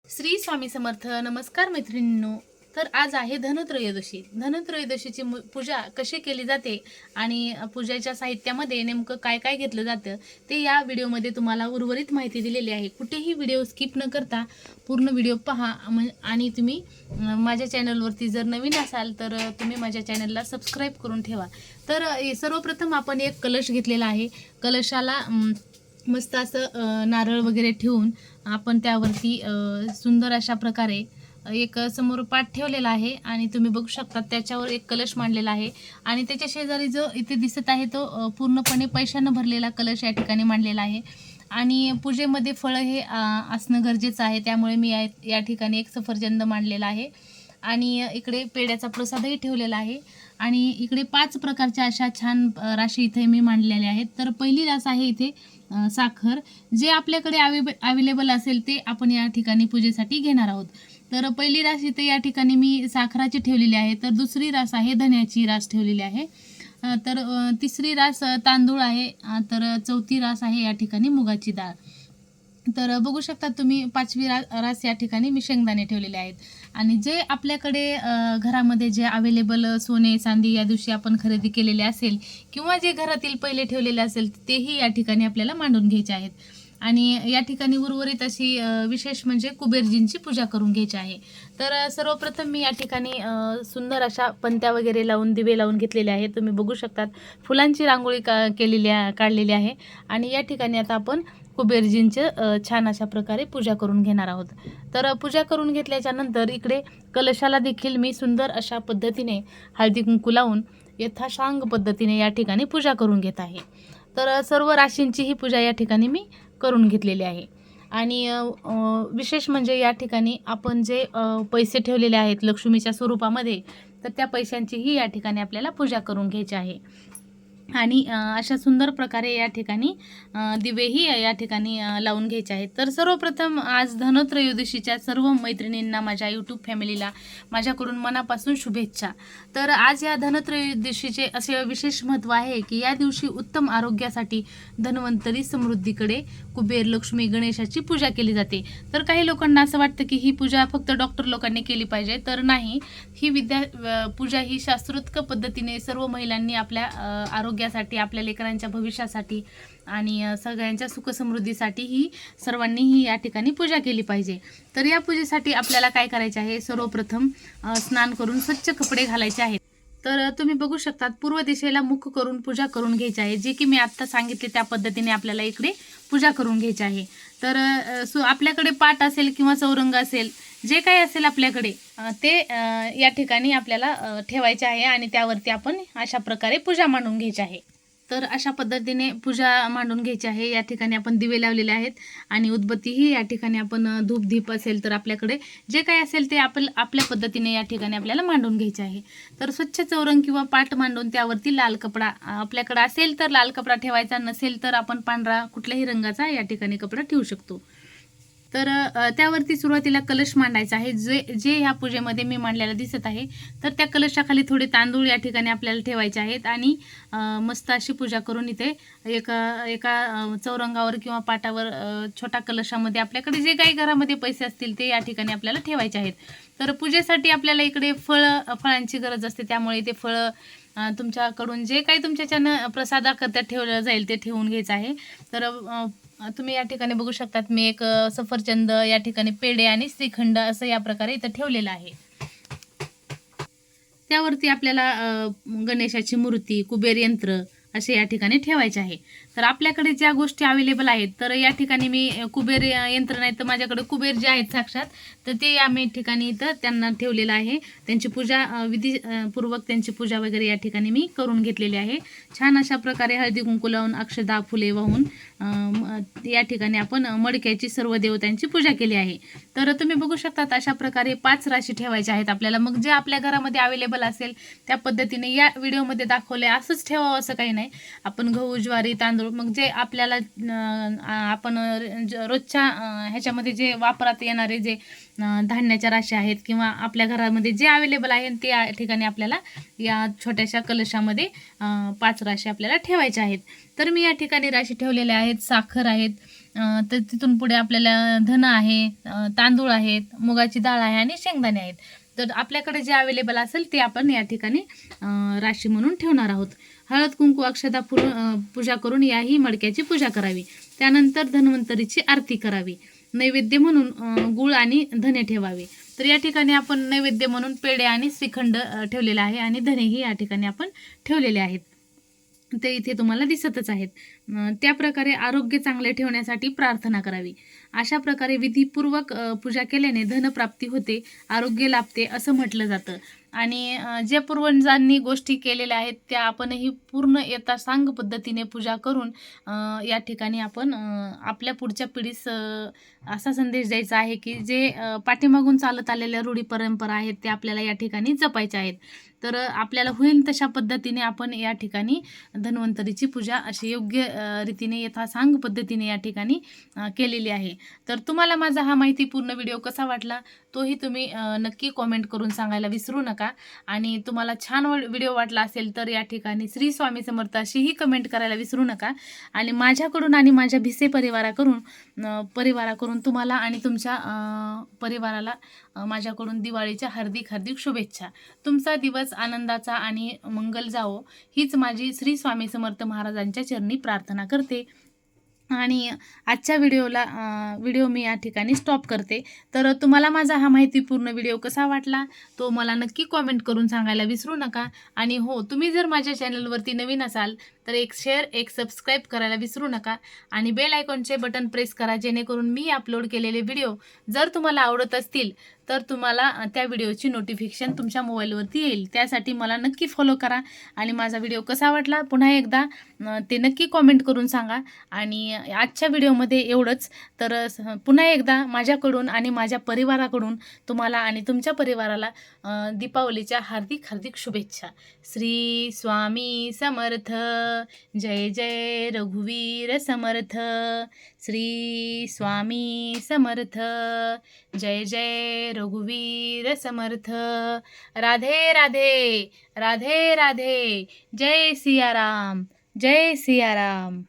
श्री स्वामी समर्थ. नमस्कार मैत्रिणींनो. तर आज आहे धनत्रयोदशी. धनत्रयोदशीची पूजा कशी केली जाते आणि पूजेच्या साहित्यामध्ये नेमकं काय काय घेतलं जातं ते या व्हिडिओमध्ये तुम्हाला उर्वरित माहिती दिलेली आहे. कुठेही व्हिडिओ स्किप न करता पूर्ण व्हिडिओ पहा आणि तुम्ही माझ्या चॅनलवरती जर नवीन असाल तर तुम्ही माझ्या चॅनलला सबस्क्राईब करून ठेवा. तर सर्वप्रथम आपण एक कलश घेतलेला आहे. कलशाला मस्त असं नारळ वगैरे ठेवून आपण त्यावरती सुंदर अशा प्रकारे एक समोर पाट ठेवलेला आहे आणि तुम्ही बघू शकता त्याच्यावर एक कलश मांडलेला आहे आणि त्याच्या शेजारी जो इथे दिसत आहे तो पूर्णपणे पैशानं भरलेला कलश या ठिकाणी मांडलेला आहे. आणि पूजेमध्ये फळं हे असणं गरजेचं आहे, त्यामुळे मी या ठिकाणी एक सफरचंद मांडलेला आहे आणि इकडे पेढ्याचा प्रसादही ठेवलेला आहे आणि इकडे 5 प्रकारच्या अशा छान राशी इथे मी मांडलेल्या आहेत. तर पहिली रास आहे इथे साखर. जे आपल्याकडे अवेलेबल असेल ते आपण या ठिकाणी पूजेसाठी घेणार आहोत. तर पहिली रास इथे या ठिकाणी मी साखराची ठेवलेली आहे. तर दुसरी रास आहे धन्याची रास ठेवलेली आहे. तर तिसरी रास तांदूळ आहे. तर चौथी रास आहे या ठिकाणी मुगाची डाळ. तर बघू शकता तुम्ही 5वी रास या ठिकाणी मी शेंगदाणे ठेवलेले आहेत. आणि जे आपल्याकडे घरामध्ये जे अवेलेबल सोने चांदी या दिवशी आपण खरेदी केलेले असेल किंवा जे घरातील पहिले ठेवलेले असेल तेही या ठिकाणी आपल्याला मांडून घ्यायचे आहेत. आणि या ठिकाणी उर्वरित अशी विशेष म्हणजे कुबेरजींची पूजा करून घ्यायची आहे. तर सर्वप्रथम मी या ठिकाणी सुंदर अशा पंत्या वगैरे लावून दिवे लावून घेतलेले आहेत. तुम्ही बघू शकतात फुलांची रांगोळी काढलेली आहे आणि या ठिकाणी आता आपण कुबेरजींचं छान अशा प्रकारे पूजा करून घेणार आहोत. तर पूजा करून घेतल्याच्या नंतर इकडे कलशाला देखील मी सुंदर अशा पद्धतीने हळदी कुंकू लावून यथासांग पद्धतीने या ठिकाणी पूजा करून घेत आहे. तर सर्व राशींची ही पूजा या ठिकाणी मी करून घेतलेली आहे. आणि विशेष म्हणजे या ठिकाणी आपण जे पैसे ठेवलेले आहेत लक्ष्मीच्या स्वरूपामध्ये, तर त्या पैशांचीही या ठिकाणी आपल्याला पूजा करून घ्यायची आहे. आणि अशा सुंदर प्रकारे या ठिकाणी दिवेही या ठिकाणी लावून घ्यायचे आहेत. तर सर्वप्रथम आज धनत्रयोदशीच्या सर्व मैत्रिणींना, माझ्या यूट्यूब फॅमिलीला माझ्याकडून मनापासून शुभेच्छा. तर आज या धनत्रयोदशीचे असे विशेष महत्त्व आहे की या दिवशी उत्तम आरोग्यासाठी धन्वंतरी, समृद्धीकडे, कुबेर, लक्ष्मी, गणेशाची पूजा केली जाते. तर काही लोकांना असं वाटतं की ही पूजा फक्त डॉक्टर लोकांनी केली पाहिजे, तर नाही. ही पूजा ही शास्त्रोक्त पद्धतीने सर्व महिलांनी आपल्या आरोग्यासाठी, आपल्या लेकरांच्या भविष्यासाठी आणि सगळ्यांच्या सुखसमृद्धीसाठी ही सर्वांनी या ठिकाणी पूजा केली पाहिजे. तर या पूजेसाठी आपल्याला काय करायचे आहे, सर्वप्रथम स्नान करून स्वच्छ कपडे घालायचे आहेत. तर तुम्ही बघू शकतात पूर्व दिशेला मुख करून पूजा करून घ्यायची आहे. जे की मी आत्ता सांगितले त्या पद्धतीने आपल्याला इकडे पूजा करून घ्यायची आहे. तर आपल्याकडे पाट असेल किंवा चौरंग असेल, जे काही असेल आपल्याकडे ते या ठिकाणी आपल्याला ठेवायचे आहे आणि त्यावरती आपण अशा प्रकारे पूजा मांडून घ्यायची आहे. तर अशा पद्धतीने पूजा मांडून घ्यायची आहे. या ठिकाणी आपण दिवे लावलेले आहेत आणि उदबत्तीही या ठिकाणी आपण धूप दीप असेल तर आपल्याकडे जे काही असेल ते आपल्या पद्धतीने या ठिकाणी आपल्याला मांडून घ्यायचे आहे. तर स्वच्छ चौरंग किंवा पाट मांडून त्यावरती लाल कपडा, आपल्याकडे असेल तर लाल कपडा ठेवायचा, नसेल तर आपण पांढरा कुठल्याही रंगाचा या ठिकाणी कपडा ठेवू शकतो. तर त्यावरती सुरुवातीला कलश मांडायचा आहे. जे ह्या पूजेमध्ये मी मांडलेला दिसत आहे, तर त्या कलशाखाली थोडे तांदूळ या ठिकाणी आपल्याला ठेवायचे आहेत आणि मस्त अशी पूजा करून इथे एका चौरंगावर किंवा पाटावर छोटा कलशामध्ये आपल्याकडे जे काही घरामध्ये पैसे असतील ते या ठिकाणी आपल्याला ठेवायचे आहेत. तर पूजेसाठी आपल्याला इकडे फळांची गरज असते, त्यामुळे ते फळं तुमच्याकडून जे काही तुमच्याच्यानं प्रसादाकरता ठेवलं जाईल ते ठेवून घ्यायचं आहे. तर तुम्ही या ठिकाणी बघू शकतात मी एक सफरचंद, या ठिकाणी पेढे आणि श्रीखंड असं या प्रकारे इथं ठेवलेलं आहे. त्यावरती आपल्याला गणेशाची मूर्ती, कुबेर यंत्र असे या ठिकाणी ठेवायचे आहे. तर आपल्याकडे ज्या गोष्टी अवेलेबल आहेत, तर या ठिकाणी मी कुबेर यंत्र नाही तर माझ्याकडे कुबेर जे आहेत साक्षात, तर ते आम्ही ठिकाणी इथं त्यांना ठेवलेलं आहे. त्यांची पूजा विधीपूर्वक त्यांची पूजा वगैरे या ठिकाणी मी करून घेतलेली आहे. छान अशा प्रकारे हळदी कुंकू लावून, अक्षदा, फुले वाहून या ठिकाणी आपण मडक्याची सर्व देवतांची पूजा केली आहे. तर तुम्ही बघू शकतात अशा प्रकारे 5 राशी ठेवायच्या आहेत आपल्याला. मग जे आपल्या घरामध्ये अवेलेबल असेल त्या पद्धतीने या व्हिडिओमध्ये दाखवले असंच ठेवावं असं काही नाही. आपण गहू, ज्वारी, तांदूळ, मग जे आपल्याला आपण रोजच्या ह्याच्यामध्ये जे वापरात येणारे जे धान्याच्या राशी आहेत किंवा आपल्या घरामध्ये जे अवेलेबल आहे ते या ठिकाणी आपल्याला या छोट्याशा कलशामध्ये 5 राशी आपल्याला ठेवायच्या आहेत. तर मी या ठिकाणी राशी ठेवलेल्या आहेत. साखर आहेत, तर तिथून पुढे आपल्याला धन आहे, तांदूळ आहेत, मुगाची डाळ आहे आणि शेंगदाणे आहेत. तर आपल्याकडे जे अवेलेबल असेल ते आपण या ठिकाणी राशी म्हणून ठेवणार आहोत. हळद कुंकू अक्षता पूजा करून याही मडक्याची पूजा करावी. त्यानंतर धन्वंतरीची आरती करावी. नैवेद्य म्हणून गुळ आणि धने ठेवावे. तर या ठिकाणी आपण नैवेद्य म्हणून पेढे आणि श्रीखंड ठेवलेला आहे आणि धनेही या ठिकाणी आपण ठेवलेले आहेत. ते इथे तुम्हाला दिसतच आहेत. त्या प्रकारे आरोग्य चांगले ठेवण्यासाठी प्रार्थना करावी. अशा प्रकारे विधीपूर्वक पूजा केल्याने धनप्राप्ती होते, आरोग्य लाभते असं म्हटलं जातं. आणि जे पूर्वजांनी गोष्टी केलेल्या आहेत त्या आपणही पूर्ण यथासांग पद्धतीने पूजा करून या ठिकाणी आपण आपल्या पुढच्या पिढीस असा संदेश द्यायचा आहे की जे पाठीमागून चालत आलेल्या रूढी परंपरा आहेत त्या आपल्याला या ठिकाणी जपायच्या आहेत. तर आपल्याला होईल तशा पद्धतीने आपण या ठिकाणी धन्वंतरीची पूजा अशी योग्य रीतीने यथासांग पद्धतीने या ठिकाणी केलेली आहे. तर तुम्हाला माझा हा माहितीपूर्ण व्हिडिओ कसा वाटला तोही तुम्ही नक्की कॉमेंट करून सांगायला विसरू नका. आणि तुम्हाला छान व्हिडिओ वाटला असेल तर या ठिकाणी श्री स्वामी समर्थ अशीही कमेंट करायला विसरू नका. आणि माझ्याकडून आणि माझ्या भिसे परिवाराकडून तुम्हाला आणि तुमच्या परिवाराला माझ्याकडून दिवाळीच्या हार्दिक हार्दिक शुभेच्छा. तुमचा दिवस आनंदाचा आणि मंगल जावो हीच माझी श्री स्वामी समर्थ महाराजांच्या चरणी प्रार्थना करते. आणि आजच्या व्हिडिओ मी या ठिकाणी स्टॉप करते. तर तुम्हाला माझा हा माहितीपूर्ण व्हिडिओ कसा वाटला तो मला नक्की कॉमेंट करून सांगायला विसरू नका. आणि हो, तुम्ही जर माझ्या चॅनलवरती नवीन असाल तर एक शेअर एक सबस्क्राईब करायला विसरू नका. आणि बेल आयकॉनचे बटन प्रेस करा जेणेकरून मी अपलोड केलेले व्हिडिओ जर तुम्हाला आवडत असतील तर तुम्हाला त्या व्हिडिओची नोटिफिकेशन तुमच्या मोबाईलवरती येईल. त्यासाठी मला नक्की फॉलो करा. आणि माझा व्हिडिओ कसा वाटला पुन्हा एकदा ते नक्की कॉमेंट करून सांगा. आणि आजच्या व्हिडिओमध्ये एवढंच. तर पुन्हा एकदा माझ्याकडून आणि माझ्या परिवाराकडून तुम्हाला आणि तुमच्या परिवाराला दीपावलीच्या हार्दिक हार्दिक शुभेच्छा. श्री स्वामी समर्थ. जय जय रघुवीर समर्थ. श्री स्वामी समर्थ. जय जय रघुवीर समर्थ. राधे राधे. राधे राधे. जय सियाराम. जय सियाराम.